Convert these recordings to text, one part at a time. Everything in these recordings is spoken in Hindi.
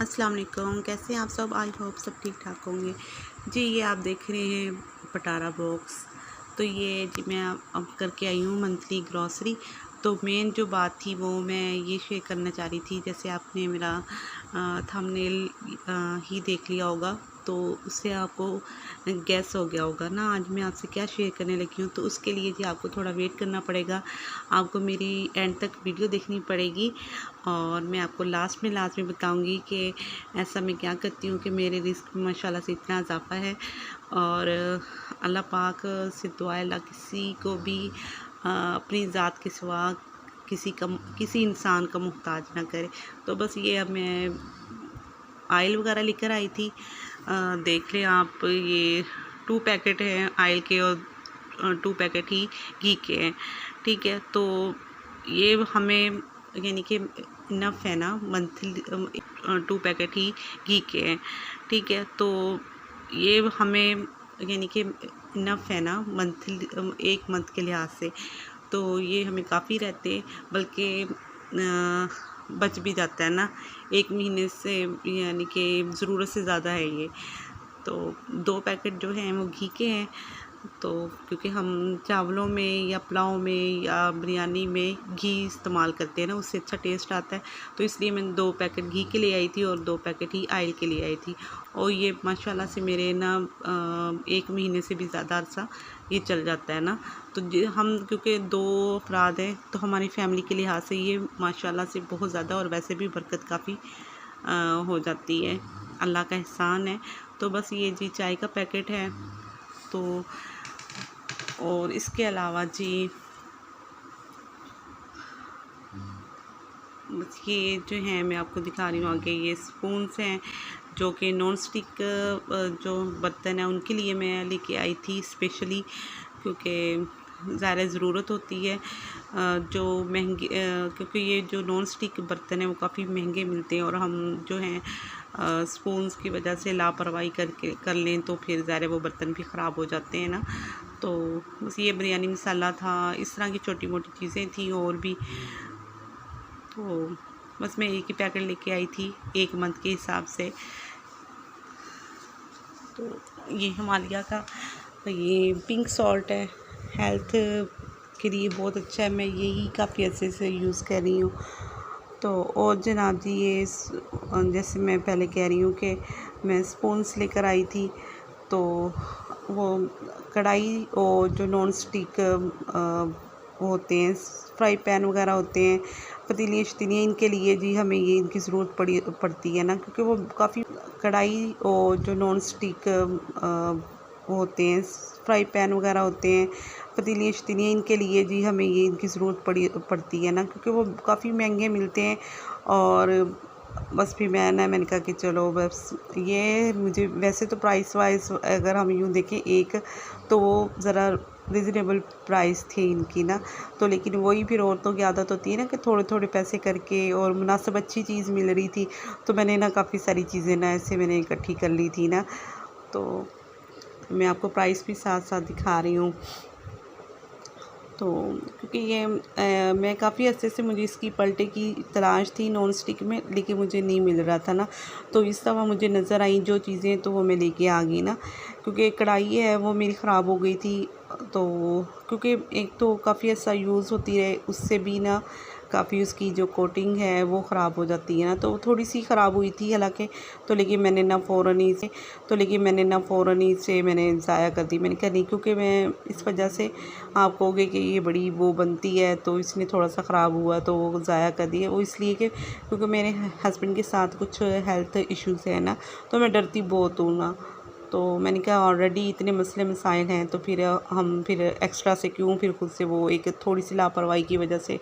अस्सलाम वालेकुम, कैसे हैं आप सब। आई होप सब ठीक ठाक होंगे जी। ये आप देख रहे हैं पटारा बॉक्स। तो ये जी मैं अब करके आई हूँ मंथली ग्रॉसरी। तो मेन जो बात थी वो मैं ये शेयर करना चाह रही थी। जैसे आपने मेरा थंबनेल ही देख लिया होगा तो उससे आपको गैस हो गया होगा ना आज मैं आपसे क्या शेयर करने लगी हूँ। तो उसके लिए जी आपको थोड़ा वेट करना पड़ेगा, आपको मेरी एंड तक वीडियो देखनी पड़ेगी और मैं आपको लास्ट में बताऊंगी कि ऐसा मैं क्या करती हूँ कि मेरे रिस्क में माशाल्लाह से इतना इजाफ़ा है। और अल्लाह पाक से दुआ है अल्लाह किसी को भी अपनी ज़ात के सिवा किसी इंसान का मुहताज ना करे। तो बस ये अब मैं आयल वगैरह लेकर आई थी। देख लें आप, ये 2 पैकेट हैं आयल के और 2 पैकेट ही घी के हैं। ठीक है, तो ये हमें यानी कि इनफ है ना मंथली 2 पैकेट ही घी के हैं। ठीक है, तो ये हमें यानी कि इनफ है ना मंथली 1 मंथ के लिहाज से। तो ये हमें काफ़ी रहते हैं, बल्कि बच भी जाता है ना 1 महीने से, यानी कि ज़रूरत से ज़्यादा है ये। तो 2 पैकेट जो हैं वो घी के हैं। तो क्योंकि हम चावलों में या पुलाव में या बिरयानी में घी इस्तेमाल करते हैं ना, उससे अच्छा टेस्ट आता है। तो इसलिए मैंने 2 पैकेट घी के लिए आई थी और 2 पैकेट ही आयल के लिए आई थी। और ये माशाल्लाह से मेरे ना 1 महीने से भी ज़्यादा अरसा ये चल जाता है ना। तो हम क्योंकि 2 अफराद हैं तो हमारी फैमिली के लिहाज से ये माशाल्लाह से बहुत ज़्यादा, और वैसे भी बरकत काफ़ी हो जाती है, अल्लाह का एहसान है। तो बस ये जी चाय का पैकेट है। तो और इसके अलावा जी बस ये जो है मैं आपको दिखा रही हूँ आगे, ये स्पून्स हैं जो कि नॉन स्टिक जो बर्तन है उनके लिए मैं लेके आई थी स्पेशली, क्योंकि ज़्यादा ज़रूरत होती है जो महंगे, क्योंकि ये जो नॉन स्टिक बर्तन है वो काफ़ी महंगे मिलते हैं और हम जो हैं स्पून्स की वजह से लापरवाही कर लें तो फिर ज़्यादा वो बर्तन भी ख़राब हो जाते हैं ना। तो बस ये बिरयानी मसाला था, इस तरह की छोटी मोटी चीज़ें थी और भी। तो बस मैं एक ही पैकेट लेके आई थी 1 मंथ के हिसाब से। तो ये हिमालय का ये पिंक सॉल्ट है, हेल्थ के लिए बहुत अच्छा है, मैं यही काफ़ी अच्छे से यूज़ कर रही हूँ। तो और जनाब जी ये जैसे मैं पहले कह रही हूँ कि मैं स्पून्स लेकर आई थी। तो वो कढ़ाई और जो नॉन स्टिक होते हैं, फ्राई पैन वगैरह होते हैं, पतीलियाँ शतीलियाँ, इनके लिए जी हमें ये इनकी ज़रूरत पड़ती है ना, क्योंकि वो काफ़ी कढ़ाई और जो नॉन स्टिक होते हैं, फ्राई पैन वगैरह होते हैं, पतीलियाँ शतीलियाँ, इनके लिए जी हमें ये इनकी ज़रूरत पड़ती है ना, क्योंकि वो काफ़ी महंगे मिलते हैं। और बस फिर मैंने कहा कि चलो बस ये मुझे, वैसे तो प्राइस वाइज अगर हम यूँ देखें एक तो वो ज़रा रिजनेबल प्राइस थे इनकी ना। तो लेकिन वही फिर औरतों की आदत होती है ना कि थोड़े थोड़े पैसे करके, और मुनासिब अच्छी चीज़ मिल रही थी तो मैंने ना काफ़ी सारी चीज़ें ना ऐसे मैंने इकट्ठी कर ली थी ना। तो मैं आपको प्राइस भी साथ साथ दिखा रही हूँ। तो क्योंकि ये मैं काफ़ी अर्से से मुझे इसकी पलटे की तलाश थी नॉन स्टिक में, लेकिन मुझे नहीं मिल रहा था ना। तो इस दफ़ा मुझे नज़र आई जो चीज़ें, तो वो मैं लेके आ गई ना। क्योंकि कढ़ाई है वो मेरी ख़राब हो गई थी। तो क्योंकि एक तो काफ़ी अर्सा यूज़ होती है, उससे भी ना काफ़ी उसकी जो कोटिंग है वो ख़राब हो जाती है ना। तो थोड़ी सी ख़राब हुई थी हालांकि। तो लेकिन मैंने ना फ़ौरन ही से मैंने ज़ाया कर दी। मैंने कहा नहीं, क्योंकि मैं इस वजह से आप कहोगे कि ये बड़ी वो बनती है तो इसमें थोड़ा सा ख़राब हुआ तो वो ज़ाया कर दिए। वो इसलिए कि क्योंकि मेरे हस्बैंड के साथ कुछ हेल्थ इश्यूज़ है ना, तो मैं डरती बहुत हूँ ना। तो मैंने कहा ऑलरेडी इतने मसले मसाइल हैं तो फिर हम फिर एक्स्ट्रा से क्यों फिर खुद से, वो एक थोड़ी सी लापरवाही की वजह से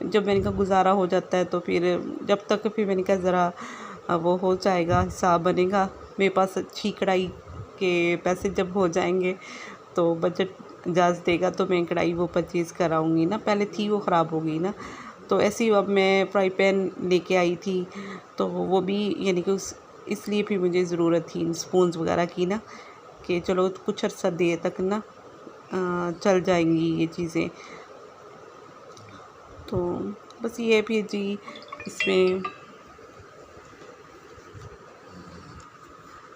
जब मैंने कहा गुजारा हो जाता है तो फिर जब तक, फिर मैंने कहा ज़रा वो हो जाएगा, हिसाब बनेगा मेरे पास, अच्छी कढ़ाई के पैसे जब हो जाएंगे तो बजट इजाज़त देगा तो मैं कढ़ाई वो परचेज़ कराऊँगी ना। पहले थी वो ख़राब हो गई ना। तो ऐसे ही अब मैं फ्राई पैन लेके आई थी, तो वो भी यानी कि इसलिए फिर मुझे ज़रूरत थी इन स्पून्स वगैरह की ना, कि चलो कुछ अर्सा देर तक ना चल जाएंगी ये चीज़ें। तो बस ये फिर जी इसमें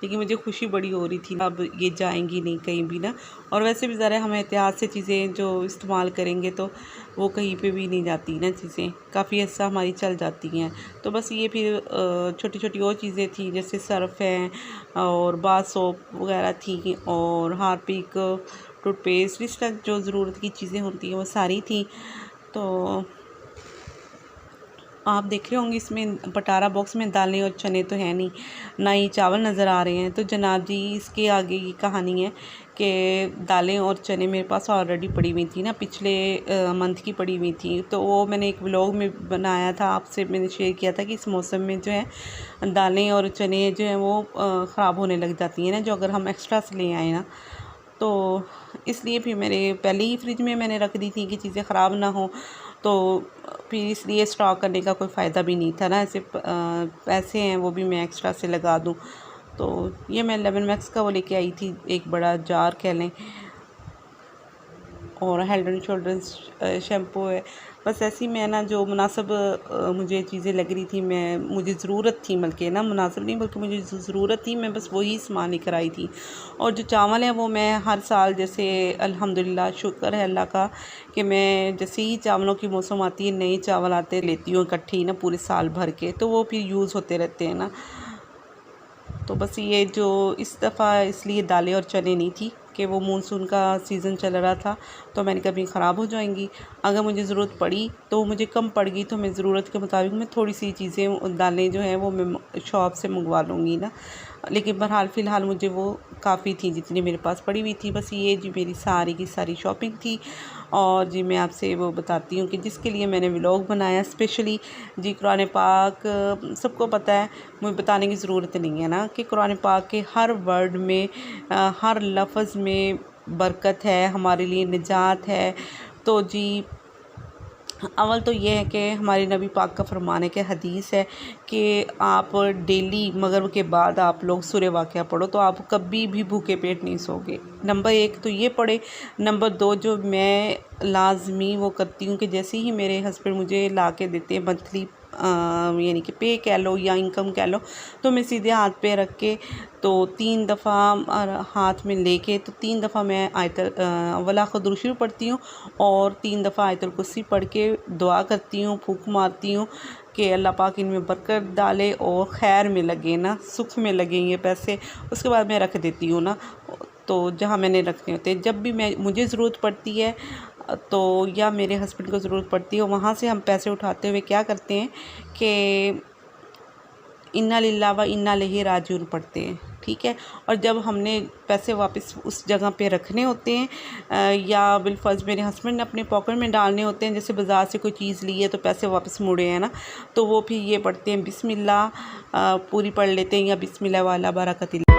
लेकिन मुझे खुशी बड़ी हो रही थी अब ये जाएंगी नहीं कहीं भी ना। और वैसे भी ज़रा हम एहतियात से चीज़ें जो इस्तेमाल करेंगे तो वो कहीं पे भी नहीं जाती ना, चीज़ें काफ़ी ऐसा हमारी चल जाती हैं। तो बस ये फिर छोटी छोटी और चीज़ें थी, जैसे सर्फ़ हैं और बाथ सोप वगैरह थी और हार्पिक, टूथपेस्ट, इस तरह जो ज़रूरत की चीज़ें होती हैं वो सारी थी। तो आप देख रहे होंगे इसमें पटारा बॉक्स में दालें और चने तो है नहीं, ना ही चावल नज़र आ रहे हैं। तो जनाब जी इसके आगे ये कहानी है कि दालें और चने मेरे पास ऑलरेडी पड़ी हुई थी ना, पिछले मंथ की पड़ी हुई थी। तो वो मैंने एक व्लॉग में बनाया था, आपसे मैंने शेयर किया था कि इस मौसम में जो है दालें और चने जो हैं वो ख़राब होने लग जाती हैं ना, जो अगर हम एक्स्ट्रा से ले आए ना। तो इसलिए फिर मेरे पहले ही फ्रिज में मैंने रख दी थी कि चीज़ें ख़राब ना हो। तो फिर इसलिए स्टॉक करने का कोई फ़ायदा भी नहीं था ना, ऐसे पैसे हैं वो भी मैं एक्स्ट्रा से लगा दूँ। तो ये मैं 11 मैक्स का वो लेके आई थी, एक बड़ा जार कह लें, और हेड एंड शोल्डर्स शैम्पू है। बस ऐसी मैं ना जो मुनासिब मुझे चीज़ें लग रही थी, मुझे ज़रूरत थी, बल्कि ना मुनासिब नहीं बल्कि मुझे ज़रूरत थी, मैं बस वही सामान लेकर आई थी। और जो चावल है वो मैं हर साल जैसे अल्हम्दुलिल्लाह शुक्र है अल्लाह का कि मैं जैसे ही चावलों की मौसम आती है नए चावल आते लेती हूँ इकट्ठे ही ना पूरे साल भर के, तो वो फिर यूज़ होते रहते हैं ना। तो बस ये जो इस दफ़ा इसलिए दालें और चने नहीं थी कि वो मानसून का सीज़न चल रहा था तो मैंने कभी ख़राब हो जाएंगी। अगर मुझे ज़रूरत पड़ी तो मुझे कम पड़ गई तो मैं ज़रूरत के मुताबिक मैं थोड़ी सी चीज़ें दालें जो हैं वो मैं शॉप से मंगवा लूँगी ना। लेकिन बहरहाल फ़िलहाल मुझे वो काफ़ी थी जितनी मेरे पास पड़ी हुई थी। बस ये जी मेरी सारी की सारी शॉपिंग थी। और जी मैं आपसे वो बताती हूँ कि जिसके लिए मैंने व्लॉग बनाया स्पेशली जी, कुरान पाक सबको पता है, मुझे बताने की ज़रूरत नहीं है ना कि कुरान पाक के हर वर्ड में हर लफ्ज़ में बरकत है, हमारे लिए निजात है। तो जी अव्वल तो ये है कि हमारे नबी पाक का फरमान है कि हदीस है कि आप डेली मगरिब के बाद आप लोग सूरह वाक़िया पढ़ो तो आप कभी भी भूखे पेट नहीं सोगे। नंबर 1 तो ये पढ़े। नंबर 2 जो मैं लाज़मी वो करती हूँ कि जैसे ही मेरे हस्बैंड मुझे ला के देते हैं मंथली यानी कि पे कह लो या इनकम कह लो, तो मैं सीधे हाथ पे रख के तो 3 दफ़ा हाथ में लेके तो 3 दफ़ा मैं आयतल वला खुद शुरू पढ़ती हूँ और 3 दफ़ा आयतुल कुर्सी पढ़ के दुआ करती हूँ, फूंक मारती हूँ कि अल्लाह पाक इनमें बरकत डाले और खैर में लगे ना, सुख में लगे ये पैसे। उसके बाद मैं रख देती हूँ ना, तो जहाँ मैंने रखने होते हैं, जब भी मुझे ज़रूरत पड़ती है तो या मेरे हस्बैंड को ज़रूरत पड़ती है, वहाँ से हम पैसे उठाते हुए क्या करते हैं कि इन्ना लिल्लाह व इन्ना इलैहि राजिऊन पढ़ते हैं, ठीक है। और जब हमने पैसे वापस उस जगह पे रखने होते हैं या बिलफ़र्ज़ मेरे हस्बैंड ने अपने पॉकेट में डालने होते हैं, जैसे बाज़ार से कोई चीज़ ली है तो पैसे वापस मुड़े हैं ना, तो वो फिर ये पढ़ते हैं बिस्मिल्लाह पूरी पढ़ लेते हैं या बिस्मिल्लाह वाला बरकतिल्लाह।